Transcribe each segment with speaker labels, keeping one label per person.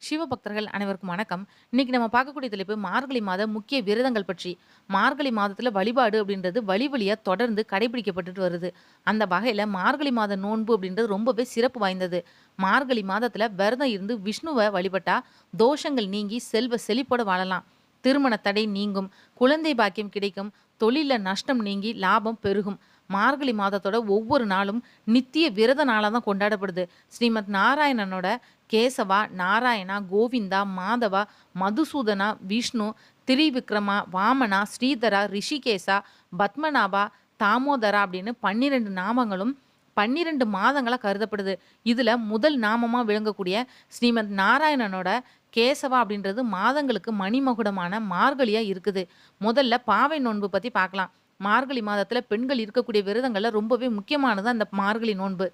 Speaker 1: சிவபக்தர்கள் அனைவருக்கும் வணக்கம். இன்னைக்கு நம்ம பார்க்கக்கூடிய தலைப்பு மார்கழி மாத முக்கிய விரதங்கள் பற்றி. மார்கழி மாதத்துல வழிபாடு அப்படின்றது வழி வழியா தொடர்ந்து கடைபிடிக்கப்பட்டுட்டு வருது. அந்த வகையில மார்கழி மாத நோன்பு அப்படின்றது ரொம்பவே சிறப்பு வாய்ந்தது. மார்கழி மாதத்துல விரதம் இருந்து விஷ்ணுவ வழிபட்டா தோஷங்கள் நீங்கி செல்வ செழிப்போட வாழலாம். திருமண தடை நீங்கும், குழந்தை பாக்கியம் கிடைக்கும், தொழில நஷ்டம் நீங்கி லாபம் பெருகும். மார்கழி மாதத்தோட ஒவ்வொரு நாளும் நித்திய விரத நாளா தான் கொண்டாடப்படுது. ஸ்ரீமத் நாராயணனோட கேசவா, நாராயணா, கோவிந்தா, மாதவா, மதுசூதனா, விஷ்ணு, திரிவிக்ரமா, வாமனா, ஸ்ரீதரா, ரிஷிகேசா, பத்மநாபா, தாமோதரா அப்படின்னு 12 நாமங்களும் 12 மாதங்களா கருதப்படுது. இதுல முதல் நாமமா விளங்கக்கூடிய ஸ்ரீமத் நாராயணனோட கேசவா அப்படின்றது மாதங்களுக்கு மணிமகுடமான மார்கழியா இருக்குது. முதல்ல பாவை நோன்பு பத்தி பார்க்கலாம். மார்கழி மாதத்துல பெண்கள் இருக்கக்கூடிய விரதங்கள்ல ரொம்பவே முக்கியமானது அந்த மார்கழி நோன்பு.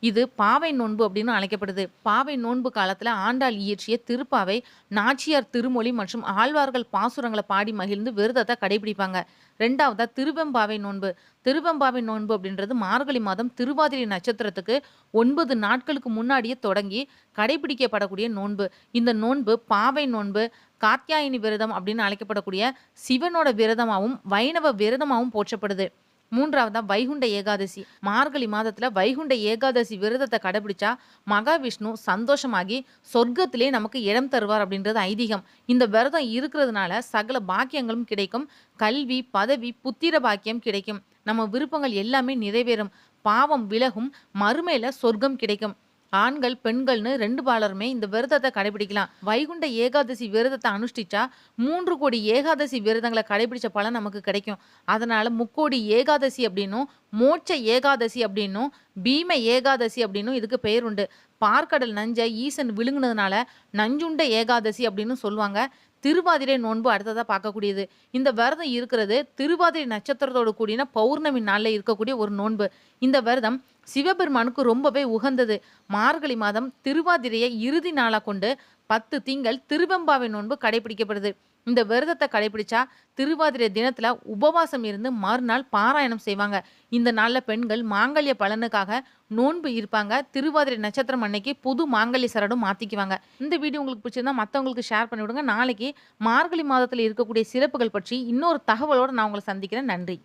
Speaker 1: இது பாவை நோன்பு அப்படின்னு அழைக்கப்படுது. பாவை நோன்பு காலத்துல ஆண்டாள் இயற்றிய திருப்பாவை, நாச்சியார் திருமொழி மற்றும் ஆழ்வார்கள் பாசுரங்களை பாடி மகிழ்ந்து விரதத்தை கடைபிடிப்பாங்க. ரெண்டாவதா திருவெம்பாவை நோன்பு. திருவெம்பாவை நோன்பு அப்படின்றது மார்கழி மாதம் திருவாதிரை நட்சத்திரத்துக்கு 9 நாட்களுக்கு முன்னாடியே தொடங்கி கடைபிடிக்கப்படக்கூடிய நோன்பு. இந்த நோன்பு பாவை நோன்பு, காத்யாயினி விரதம் அப்படின்னு அழைக்கப்படக்கூடிய சிவனோட விரதமாவும் வைணவ விரதமாவும் போற்றப்படுது. மூன்றாவதா வைகுண்ட ஏகாதசி. மார்கழி மாதத்துல வைகுண்ட ஏகாதசி விரதத்தை கடைபிடிச்சா மகாவிஷ்ணு சந்தோஷமாகி சொர்க்கத்திலே நமக்கு இடம் தருவார் அப்படின்றது ஐதீகம். இந்த விரதம் இருக்கிறதுனால சகல பாக்கியங்களும் கிடைக்கும். கல்வி, பதவி, புத்திர பாக்கியம் கிடைக்கும். நம்ம விருப்பங்கள் எல்லாமே நிறைவேறும். பாவம் விலகும். மறுமையில சொர்க்கம் கிடைக்கும். ஆண்கள் பெண்கள்னு 2 பாலருமே இந்த விரதத்தை கடைபிடிக்கலாம். வைகுண்ட ஏகாதசி விரதத்தை அனுஷ்டிச்சா 3 கோடி ஏகாதசி விரதங்களை கடைபிடிச்ச பலன் நமக்கு கிடைக்கும். அதனால முக்கோடி ஏகாதசி அப்படின்னும், மோட்ச ஏகாதசி அப்படின்னும், பீம ஏகாதசி அப்படின்னும் இதுக்கு பெயர் உண்டு. பார்க்கடல் நஞ்ச ஈசன் விழுங்குனதுனால நஞ்சுண்ட ஏகாதசி அப்படின்னு சொல்லுவாங்க. திருவாதிரை நோன்பு அடுத்ததா பார்க்கக்கூடியது. இந்த விரதம் இருக்கிறது திருவாதிரை நட்சத்திரத்தோடு கூடின பௌர்ணமி நாள்ல இருக்கக்கூடிய ஒரு நோன்பு. இந்த விரதம் சிவபெருமானுக்கு ரொம்பவே உகந்தது. மார்கழி மாதம் திருவாதிரையை இறுதி நாளா கொண்டு 10 திங்கள் திருவெம்பாவை நோன்பு கடைபிடிக்கப்படுது. இந்த விரதத்தை கடைபிடிச்சா திருவாதிரை தினத்துல உபவாசம் இருந்து மறுநாள் பாராயணம் செய்வாங்க. இந்த நாள்ல பெண்கள் மாங்கல்ய பலனுக்காக நோன்பு இருப்பாங்க. திருவாதிரை நட்சத்திரம் அன்னைக்கு புது மாங்கல்ய சரடும் மாத்திக்குவாங்க. இந்த வீடியோ உங்களுக்கு பிடிச்சிருந்தா மத்தவங்களுக்கு ஷேர் பண்ணி விடுங்க. நாளைக்கு மார்கழி மாதத்துல இருக்கக்கூடிய சிறப்புகள் பற்றி இன்னொரு தகவலோட நான் உங்களை சந்திக்கிறேன். நன்றி.